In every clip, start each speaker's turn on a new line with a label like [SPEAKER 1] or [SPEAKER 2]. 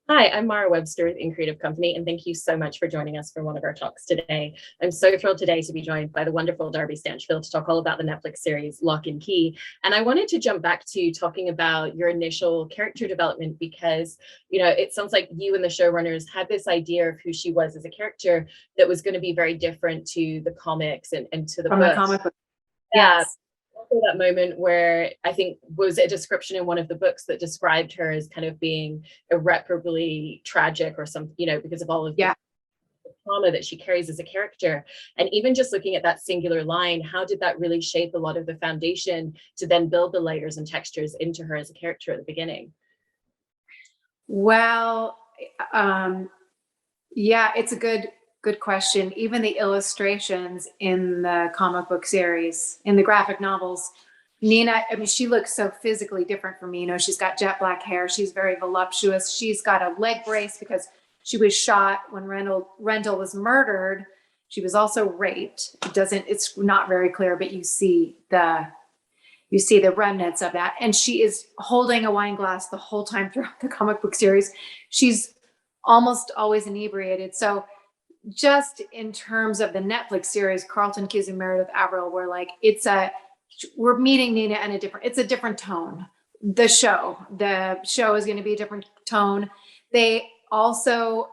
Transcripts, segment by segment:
[SPEAKER 1] Hi, I'm Mara Webster with In Creative Company, and thank you so much for joining us for one of our talks today. I'm so thrilled today to be joined by the wonderful Darby Stanchfield to talk all about the Netflix series Locke Key. And I wanted to jump back to talking about your initial character development because, it sounds like you and the showrunners had this idea of who she was as a character that was going to be very different to the comics and to the
[SPEAKER 2] From the
[SPEAKER 1] book.
[SPEAKER 2] comic book.
[SPEAKER 1] Yeah,
[SPEAKER 2] Yes.
[SPEAKER 1] that moment where I think was a description in one of the books that described her as kind of being irreparably tragic or something, because of all of the
[SPEAKER 2] Yeah.
[SPEAKER 1] trauma that she carries as a character. And even just looking at that singular line, how did that really shape a lot of the foundation to then build the layers and textures into her as a character at the beginning?
[SPEAKER 2] Well, yeah, it's a good question. Even the illustrations in the comic book series, in the graphic novels, Nina, I mean, she looks so physically different from me. She's got jet black hair. She's very voluptuous. She's got a leg brace because she was shot when Rendell was murdered. She was also raped. It's not very clear, but you see the remnants of that. And she is holding a wine glass the whole time throughout the comic book series. She's almost always inebriated. So just in terms of the Netflix series, Carlton Cuse and Meredith Averill, we're meeting Nina in it's a different tone. The show is going to be a different tone. They also,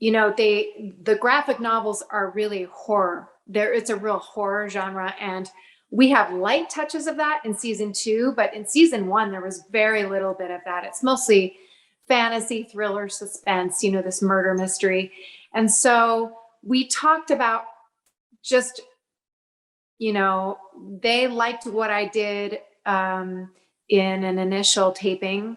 [SPEAKER 2] the graphic novels are really horror. It's a real horror genre, and we have light touches of that in season 2, but in season 1 there was very little bit of that. It's mostly fantasy, thriller, suspense, this murder mystery. And so we talked about just, they liked what I did in an initial taping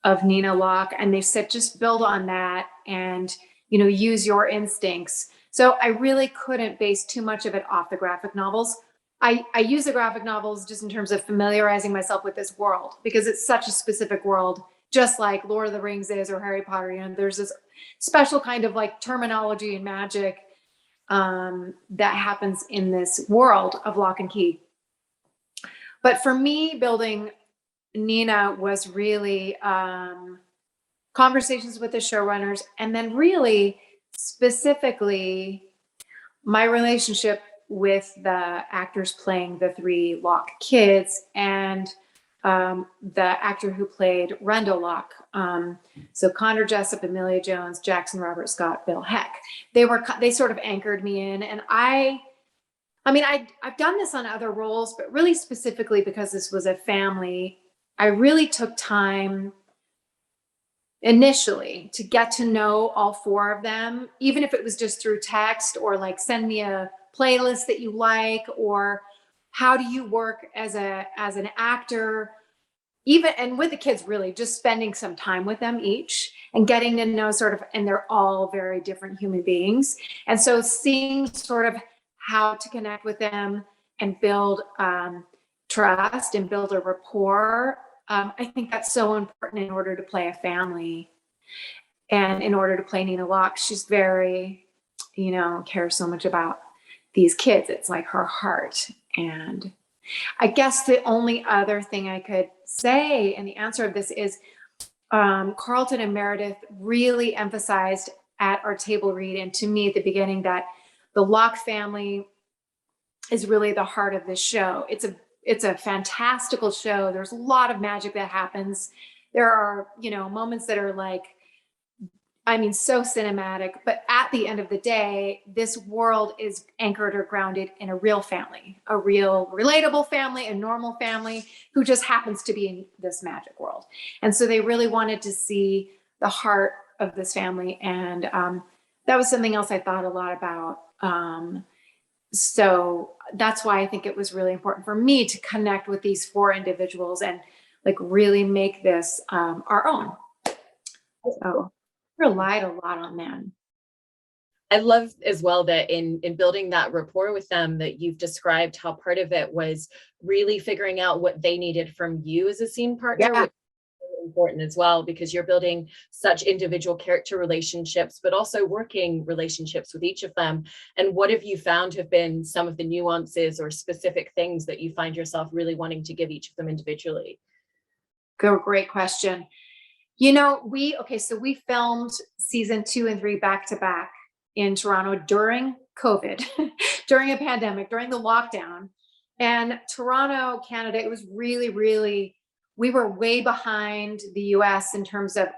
[SPEAKER 2] of Nina Locke, and they said just build on that and use your instincts. So I really couldn't base too much of it off the graphic novels. I use the graphic novels just in terms of familiarizing myself with this world because it's such a specific world, just like Lord of the Rings is or Harry Potter. There's this special kind of like terminology and magic that happens in this world of Lock and Key. But for me, building Nina was really conversations with the showrunners, and then really specifically my relationship with the actors playing the 3 Locke kids and the actor who played Rendell Locke. So Connor Jessup, Amelia Jones, Jackson Robert Scott, Bill Heck. They sort of anchored me in, and I've done this on other roles, but really specifically because this was a family, I really took time initially to get to know all 4 of them, even if it was just through text or like send me a playlist that you like, or how do you work as an actor, even, and with the kids, really just spending some time with them each and getting to know sort of, and they're all very different human beings. And so seeing sort of how to connect with them and build trust and build a rapport. I think that's so important in order to play a family. And in order to play Nina Locke, she's very, cares so much about these kids. It's like her heart. And I guess the only other thing I could say in the answer of this is Carlton and Meredith really emphasized at our table read and to me at the beginning that the Locke family is really the heart of this show. It's a fantastical show. There's a lot of magic that happens. There are, moments that are like, so cinematic, but at the end of the day, this world is anchored or grounded in a real family, a real relatable family, a normal family who just happens to be in this magic world. And so they really wanted to see the heart of this family. And that was something else I thought a lot about. So that's why I think it was really important for me to connect with these 4 individuals and like really make this our own. So relied a lot on them.
[SPEAKER 1] I love as well that in building that rapport with them that you've described how part of it was really figuring out what they needed from you as a scene partner,
[SPEAKER 2] Yeah.
[SPEAKER 1] which is important as well, because you're building such individual character relationships, but also working relationships with each of them. And what have you found have been some of the nuances or specific things that you find yourself really wanting to give each of them individually?
[SPEAKER 2] Great question. So we filmed season 2 and 3 back to back in Toronto during COVID, during a pandemic, during the lockdown. And Toronto, Canada, it was really, really, we were way behind the US in terms of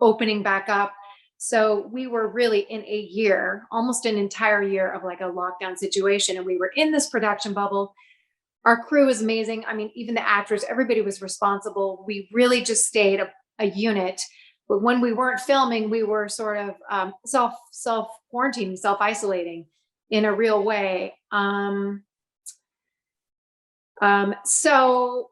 [SPEAKER 2] opening back up. So we were really in a year, almost an entire year of like a lockdown situation. And we were in this production bubble. Our crew was amazing. I mean, even the actors, everybody was responsible. We really just stayed a unit. But when we weren't filming, we were sort of self quarantining, self isolating in a real way. So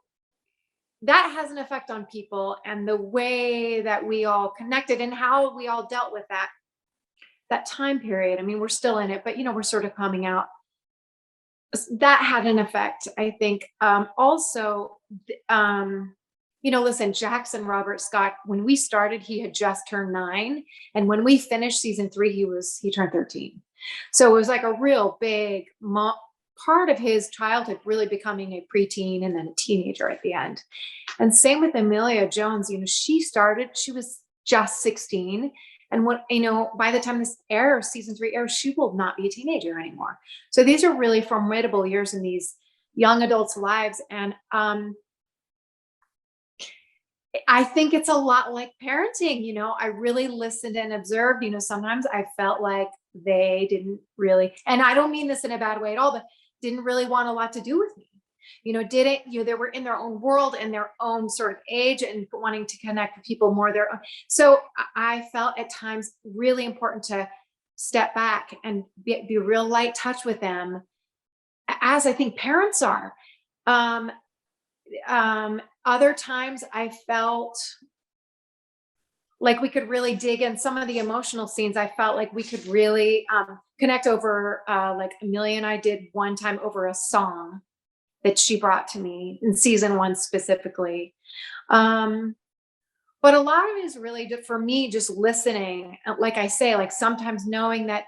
[SPEAKER 2] that has an effect on people and the way that we all connected and how we all dealt with that time period. I mean, we're still in it, but we're sort of coming out. That had an effect, I think. Also, listen, Jackson Robert Scott, when we started, he had just turned 9. And when we finished season 3, he turned 13. So it was like a real big part of his childhood, really becoming a preteen and then a teenager at the end. And same with Amelia Jones, she was just 16. And by the time this season 3 airs, she will not be a teenager anymore. So these are really formidable years in these young adults' lives. And I think it's a lot like parenting. I really listened and observed. Sometimes I felt like they didn't really, and I don't mean this in a bad way at all, but didn't really want a lot to do with me. They were in their own world and their own sort of age and wanting to connect with people more their own. So I felt at times really important to step back and be real light touch with them, as I think parents are. Other times I felt like we could really dig in some of the emotional scenes. I felt like we could really connect over, like Amelia and I did one time over a song that she brought to me in season 1 specifically. But a lot of it is really for me, just listening. Like I say, like sometimes knowing that,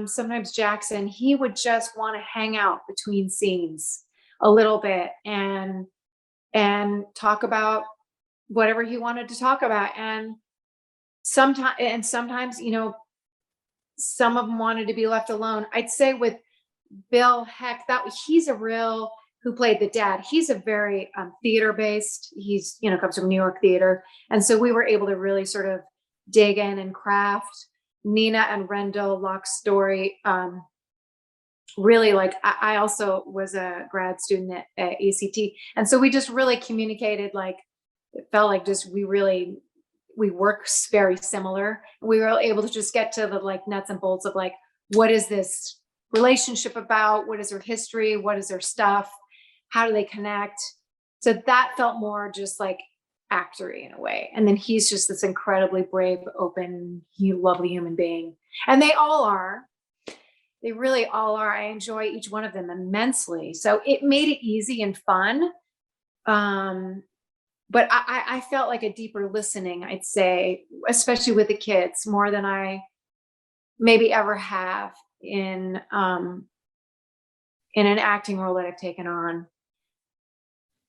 [SPEAKER 2] sometimes Jackson, he would just want to hang out between scenes a little bit and talk about whatever he wanted to talk about. And sometimes, some of them wanted to be left alone. I'd say with Bill Heck, he's who played the dad. He's a very theater based. He's, comes from New York theater. And so we were able to really sort of dig in and craft Nina and Rendell Locke's story. Really, like, I also was a grad student at ACT. And so we just really communicated, like, it felt like just we work very similar. We were able to just get to the like nuts and bolts of like, what is this relationship about? What is their history? What is their stuff? How do they connect? So that felt more just like actory in a way. And then he's just this incredibly brave, open, lovely human being. And they all are. They really all are. I enjoy each one of them immensely. So it made it easy and fun. But I felt like a deeper listening, I'd say, especially with the kids, more than I maybe ever have in an acting role that I've taken on.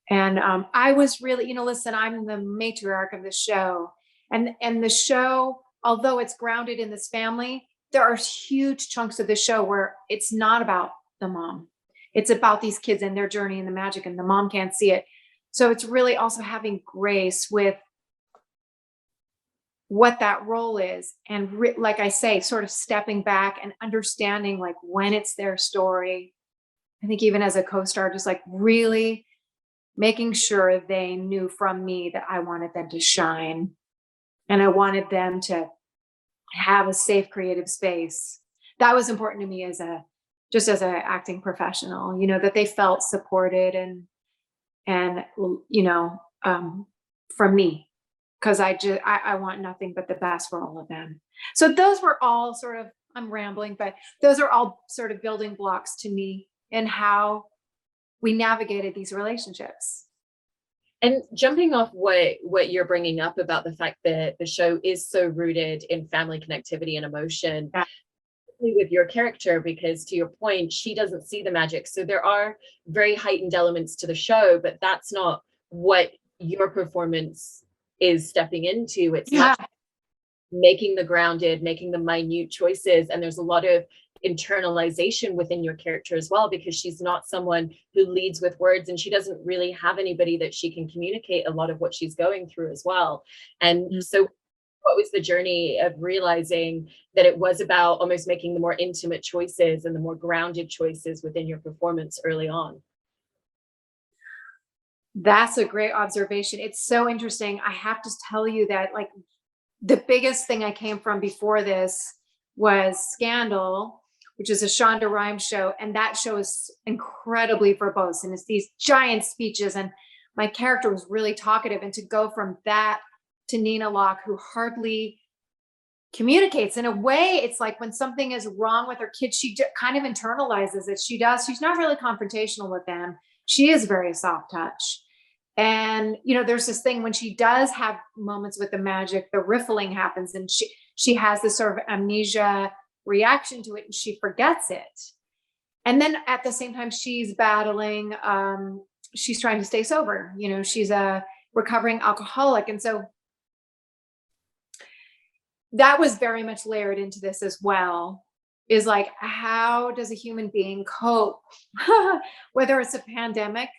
[SPEAKER 2] And I was really, listen, I'm the matriarch of the show. And the show, although it's grounded in this family, there are huge chunks of the show where it's not about the mom. It's about these kids and their journey and the magic, and the mom can't see it. So it's really also having grace with what that role is. And like I say, sort of stepping back and understanding like when it's their story. I think even as a co-star, just like really making sure they knew from me that I wanted them to shine. And I wanted them to have a safe creative space. That was important to me as an acting professional, that they felt supported and from me, because I want nothing but the best for all of them. So those were all sort of, I'm rambling, but those are all sort of building blocks to me in how we navigated these relationships.
[SPEAKER 1] And jumping off what you're bringing up about the fact that the show is so rooted in family connectivity and emotion, yeah, with your character, because to your point, she doesn't see the magic. So there are very heightened elements to the show, but that's not what your performance is stepping into. It's
[SPEAKER 2] Yeah.
[SPEAKER 1] much making the grounded, making the minute choices. And there's a lot of internalization within your character as well, because she's not someone who leads with words, and she doesn't really have anybody that she can communicate a lot of what she's going through as well. And so what was the journey of realizing that it was about almost making the more intimate choices and the more grounded choices within your performance early on?
[SPEAKER 2] That's a great observation. It's so interesting. I have to tell you that, like, the biggest thing I came from before this was Scandal, which is a Shonda Rhimes show. And that show is incredibly verbose. And it's these giant speeches. And my character was really talkative. And to go from that to Nina Locke, who hardly communicates, in a way, it's like when something is wrong with her kids, she kind of internalizes it. She's not really confrontational with them. She is very soft touch. And, there's this thing when she does have moments with the magic, the riffling happens, and she has this sort of amnesia reaction to it, and she forgets it. And then at the same time, she's battling, she's trying to stay sober. She's a recovering alcoholic. And so that was very much layered into this as well, is like, how does a human being cope, whether it's a pandemic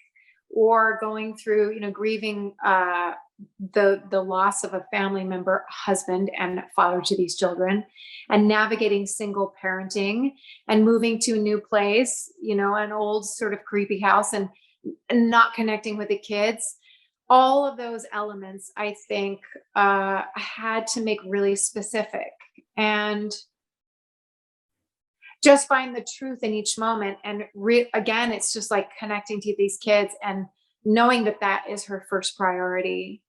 [SPEAKER 2] or going through, grieving the loss of a family member, husband and father to these children, and navigating single parenting and moving to a new place, an old sort of creepy house, and not connecting with the kids. All of those elements, I think, I had to make really specific and just find the truth in each moment. And again, it's just like connecting to these kids and knowing that that is her first priority.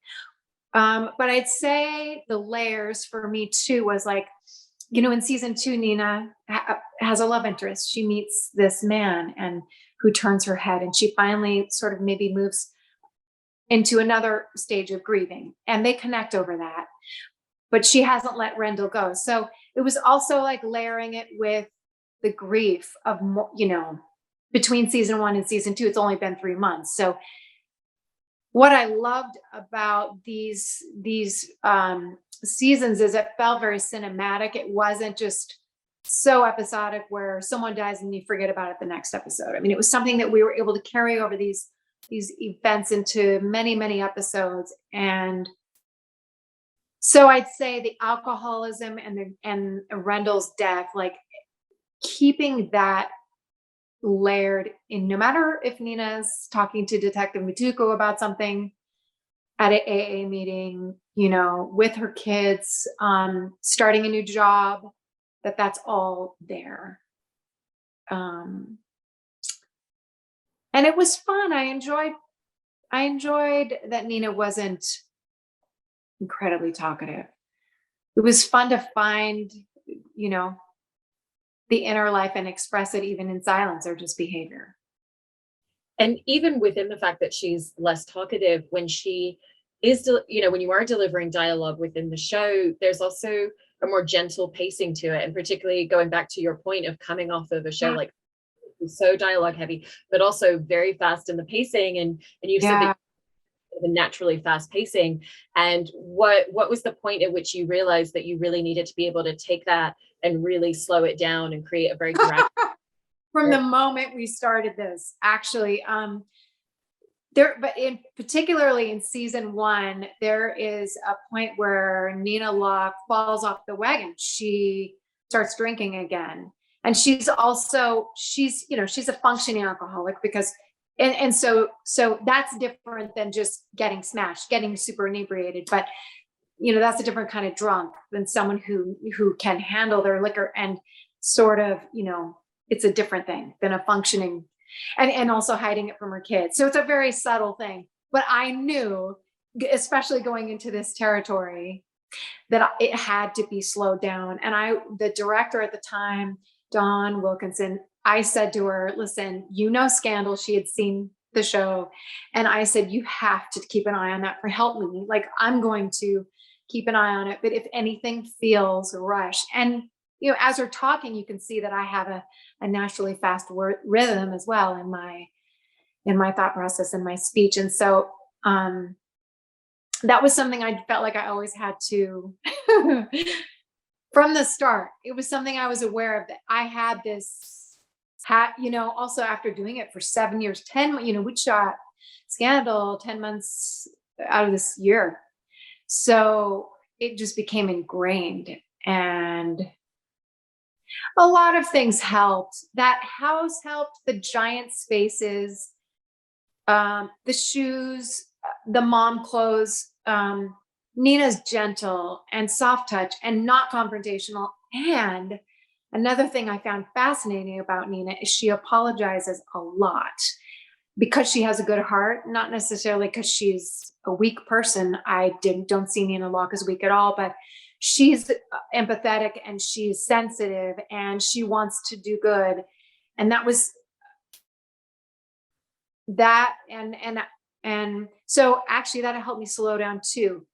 [SPEAKER 2] But I'd say the layers for me too was like, in season 2, Nina has a love interest. She meets this man and who turns her head, and she finally sort of maybe moves into another stage of grieving, and they connect over that. But she hasn't let Rendell go. So it was also like layering it with the grief of, between season 1 and season 2, it's only been 3 months. So what I loved about these seasons is it felt very cinematic. It wasn't just so episodic where someone dies and you forget about it the next episode. I mean, it was something that we were able to carry over these events into many, many episodes. And so I'd say the alcoholism and Rendell's death, like, keeping that layered in, no matter if Nina's talking to Detective Matuko about something at an AA meeting, with her kids, starting a new job, that's all there. And it was fun. I enjoyed that Nina wasn't incredibly talkative. It was fun to find, the inner life and express it even in silence or just behavior.
[SPEAKER 1] And even within the fact that she's less talkative, when she is, when you are delivering dialogue within the show, there's also a more gentle pacing to it. And particularly going back to your point of coming off of a show like so dialogue heavy, but also very fast in the pacing. And you've said that the naturally fast pacing. And what was the point at which you realized that you really needed to be able to take that and really slow it down and create a very gradual?
[SPEAKER 2] From the moment we started this, actually, particularly in season 1, there is a point where Nina Locke falls off the wagon. She starts drinking again, and she's a functioning alcoholic because. And so that's different than just getting smashed, getting super inebriated. But, that's a different kind of drunk than someone who can handle their liquor and sort of, it's a different thing than a functioning and also hiding it from her kids. So it's a very subtle thing. But I knew, especially going into this territory, that it had to be slowed down. And the director at the time, Dawn Wilkinson, I said to her, listen, Scandal, she had seen the show. And I said, you have to keep an eye on that for help me. Like, I'm going to keep an eye on it. But if anything feels rushed, and, as we're talking, you can see that I have a naturally fast rhythm as well in my thought process and my speech. And so that was something I felt like I always had to, from the start. It was something I was aware of, that I had this, also after doing it for 7 years, 10, we shot Scandal 10 months out of this year. So it just became ingrained, and a lot of things helped. That house helped, the giant spaces, the shoes, the mom clothes. Nina's gentle and soft touch and not confrontational. And another thing I found fascinating about Nina is she apologizes a lot because she has a good heart, not necessarily because she's a weak person. I don't see Nina Locke as weak at all, but she's empathetic and she's sensitive and she wants to do good. And that was that. And so actually that helped me slow down too,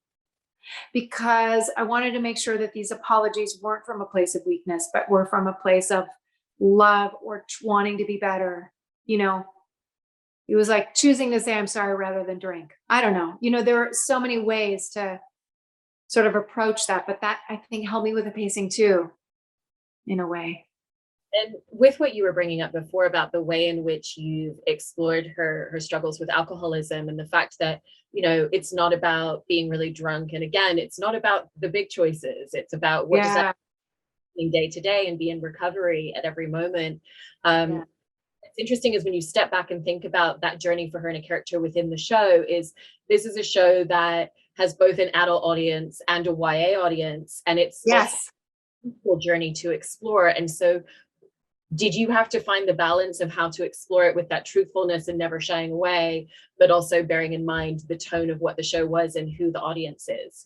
[SPEAKER 2] because I wanted to make sure that these apologies weren't from a place of weakness, but were from a place of love or wanting to be better. It was like choosing to say I'm sorry rather than drink. I don't know. There are so many ways to sort of approach that, but that I think helped me with the pacing too, in a way.
[SPEAKER 1] And with what you were bringing up before about the way in which you've explored her struggles with alcoholism, and the fact that, it's not about being really drunk. And again, it's not about the big choices. It's about what does that mean day to day, and be in recovery at every moment. It's interesting is when you step back and think about that journey for her and a character within the show, this is a show that has both an adult audience and a YA audience, and it's a whole journey to explore. And so did you have to find the balance of how to explore it with that truthfulness and never shying away, but also bearing in mind the tone of what the show was and who the audience is?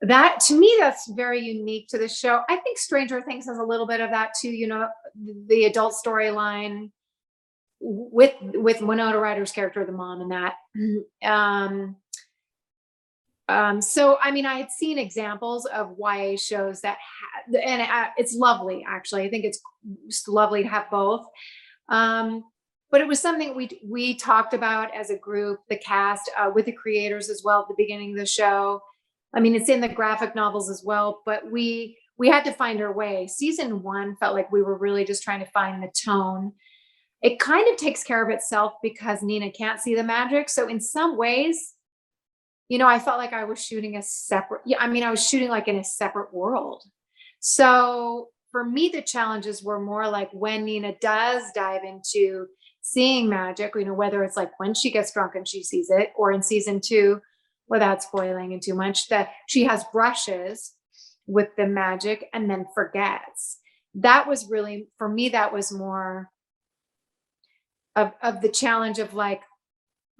[SPEAKER 2] That, to me, that's very unique to the show. I think Stranger Things has a little bit of that too, the adult storyline with Winona Ryder's character, the mom, and that. So, I mean, I had seen examples of YA shows that it's lovely, actually. I think it's just lovely to have both. But it was something we talked about as a group, the cast, with the creators as well at the beginning of the show. I mean, it's in the graphic novels as well, but we had to find our way. Season 1 felt like we were really just trying to find the tone. It kind of takes care of itself because Nina can't see the magic. So in some ways, I felt like I was shooting I was shooting like in a separate world. So for me, the challenges were more like when Nina does dive into seeing magic, whether it's like when she gets drunk and she sees it, or in season 2, without spoiling it too much, that she has brushes with the magic and then forgets. That was really, for me, that was more of the challenge of like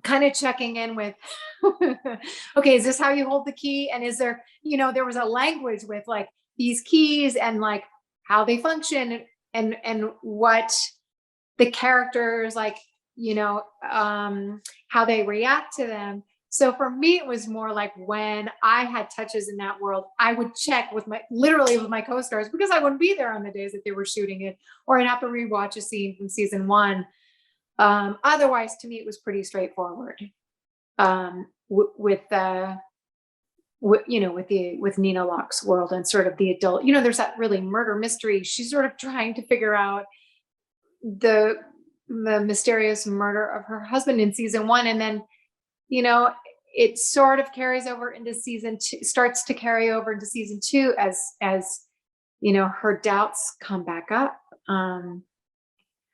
[SPEAKER 2] kind of checking in with, okay, is this how you hold the key? And is there, there was a language with like these keys and like how they function and what the characters like, how they react to them. So for me, it was more like when I had touches in that world, I would check literally with my co-stars, because I wouldn't be there on the days that they were shooting it, or I'd have to rewatch a scene from season 1. Otherwise, to me, it was pretty straightforward. With Nina Locke's world and sort of the adult, there's that really murder mystery. She's sort of trying to figure out the mysterious murder of her husband in season 1, and then it sort of carries over into season 2, starts to carry over into season 2 as her doubts come back up.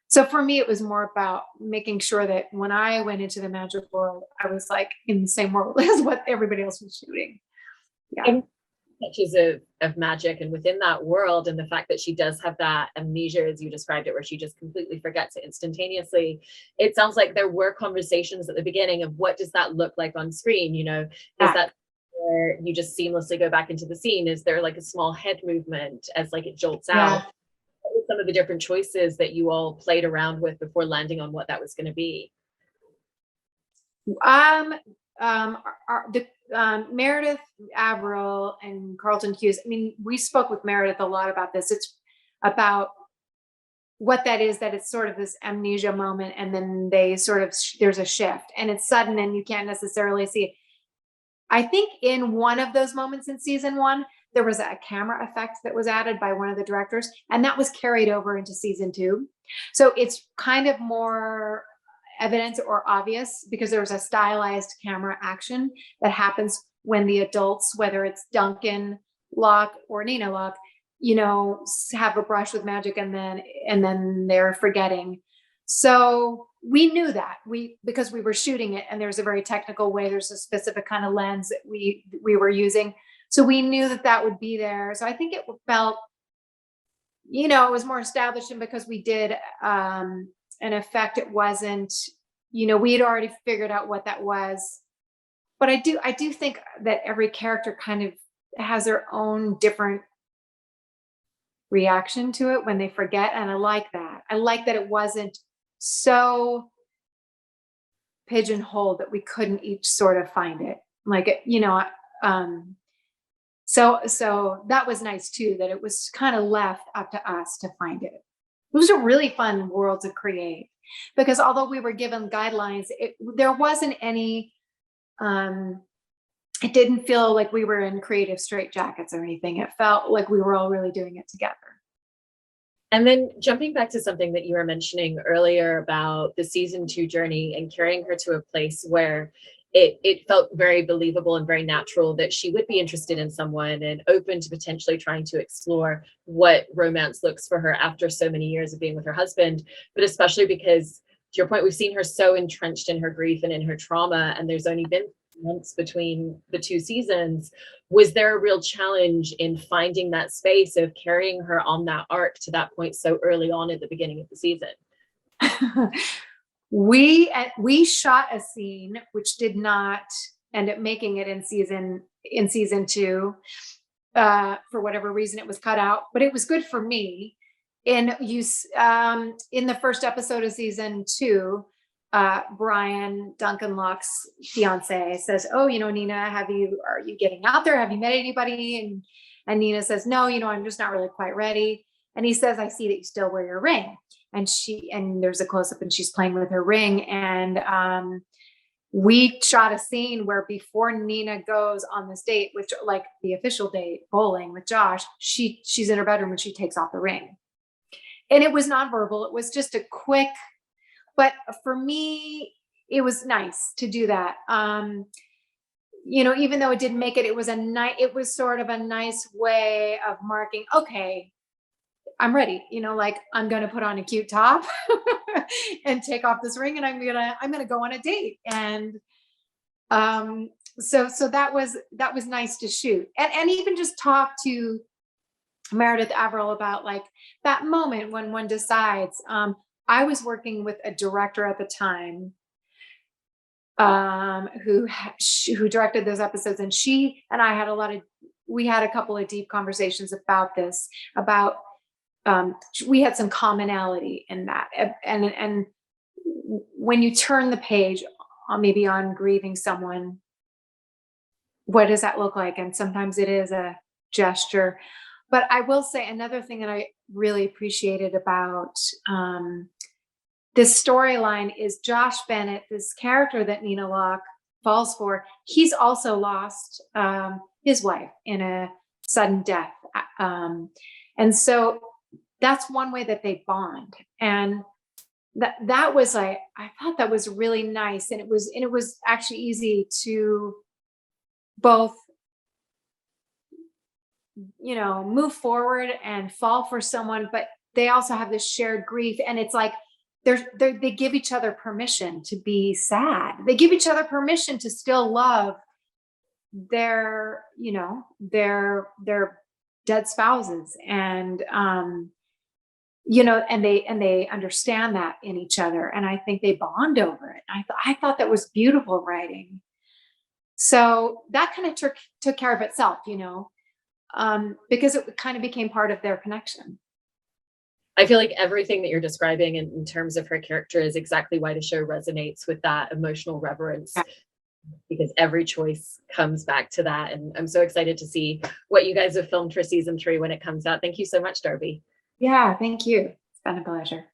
[SPEAKER 2] So for me, it was more about making sure that when I went into the magic world, I was like in the same world as what everybody else was shooting. Yeah.
[SPEAKER 1] And touches of magic, and within that world, and the fact that she does have that amnesia, as you described it, where she just completely forgets it instantaneously. It sounds like there were conversations at the beginning of what does that look like on screen? Is that where you just seamlessly go back into the scene? Is there like a small head movement as like it jolts out? What were some of the different choices that you all played around with before landing on what that was going to be?
[SPEAKER 2] Meredith Averill and Carlton Hughes. I mean, we spoke with Meredith a lot about this. It's about what that is, that it's sort of this amnesia moment, and then they sort of, there's a shift and it's sudden and you can't necessarily see it. I think in one of those moments in season 1, there was a camera effect that was added by one of the directors, and that was carried over into season 2. So it's kind of more evident or obvious because there was a stylized camera action that happens when the adults, whether it's Duncan Locke or Nina Locke, you know, have a brush with magic and then they're forgetting. So we knew that because we were shooting it, and there's a very technical way, there's a specific kind of lens that we were using. So we knew that that would be there. So I think it felt, you know, it was more established, and because we did an effect, it wasn't, you know, we had already figured out what that was. But I do think that every character kind of has their own different reaction to it when they forget. And I like that. I like that it wasn't so pigeonholed that we couldn't each sort of find it. Like, you know, so that was nice too, that it was kind of left up to us to find it. It was a really fun world to create, because although we were given guidelines, there wasn't any, it didn't feel like we were in creative straitjackets or anything. It felt like we were all really doing it together.
[SPEAKER 1] And then jumping back to something that you were mentioning earlier about the season 2 journey and carrying her to a place where it felt very believable and very natural that she would be interested in someone and open to potentially trying to explore what romance looks for her after so many years of being with her husband. But especially because, to your point, we've seen her so entrenched in her grief and in her trauma, and there's only been months between the 2 seasons. Was there a real challenge in finding that space of carrying her on that arc to that point so early on at the beginning of the season?
[SPEAKER 2] We shot a scene which did not end up making it in season 2. For whatever reason, it was cut out, but it was good for me. In the first episode of season 2, Brian, Duncan Locke's fiance, says, "Oh, you know, Nina, are you getting out there? Have you met anybody?" And Nina says, "No, you know, I'm just not really quite ready." And he says, "I see that you still wear your ring." And there's a close up and she's playing with her ring. And we shot a scene where before Nina goes on this date with, like, the official date, bowling with Josh, she's in her bedroom and she takes off the ring. And it was nonverbal. It was just a quick, but for me, it was nice to do that. You know, even though it didn't make it, it was sort of a nice way of marking, okay, I'm ready, you know, like, I'm going to put on a cute top and take off this ring, and I'm going to go on a date. And so that was nice to shoot, and even just talk to Meredith Averill about, like, that moment when one decides. I was working with a director at the time, who directed those episodes, and she and I had we had a couple of deep conversations about this, about we had some commonality in that, and when you turn the page maybe on grieving someone, what does that look like? And sometimes it is a gesture. But I will say another thing that I really appreciated about this storyline is Josh Bennett, this character that Nina Locke falls for. He's also lost his wife in a sudden death, and so that's one way that they bond. And that was, I thought that was really nice, and it was actually easy to both, you know, move forward and fall for someone, but they also have this shared grief, and it's like they give each other permission to be sad. They give each other permission to still love their, you know, their dead spouses, and you know, and they understand that in each other, and I think they bond over it. I thought that was beautiful writing. So that kind of took care of itself, you know, because it kind of became part of their connection.
[SPEAKER 1] I feel like everything that you're describing in terms of her character is exactly why the show resonates with that emotional reverence, because every choice comes back to that. And I'm so excited to see what you guys have filmed for season 3 when it comes out. Thank you so much, Darby.
[SPEAKER 2] Yeah, thank you. been a pleasure.